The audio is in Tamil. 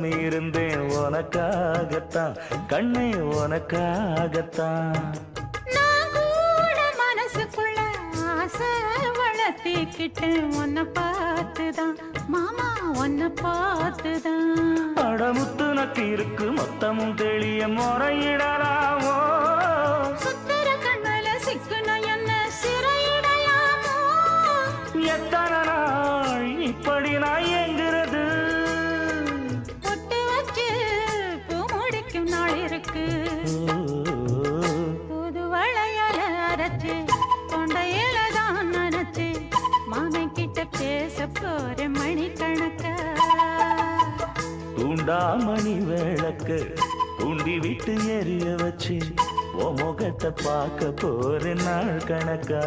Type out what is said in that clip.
வரம் இருந்தேன் உனக்காகத்தான் கண்ணே உனக்காகத்தான். நான் கூட மனசுக்குள்ள ஆசை வளர்த்திக்கிட்டேன் உன்னை பார்த்துதான் மாமா உன்னை பார்த்துதான். அடமுத்து நக்கு இருக்கு மொத்தமும் தெளிய முறையிடலாமோ சுத்தர கண்மல சிக்குன என்ன சிறையிடலாமோ. எத்தனை நாள் இப்படி நான் எங்கிறது பொட்டு வச்சு பூ முடிக்கும் நாள் இருக்கு. புது வளையல அரைச்சு கொண்டையில தான் நினைச்சு மாமன் கிட்ட பேச போற மணிக்கணக்கா. தூண்டாமணி விளக்கு தூண்டி விட்டு எரிய வச்சு உன் முகத்தை பார்க்க போற நாள் கணக்கா.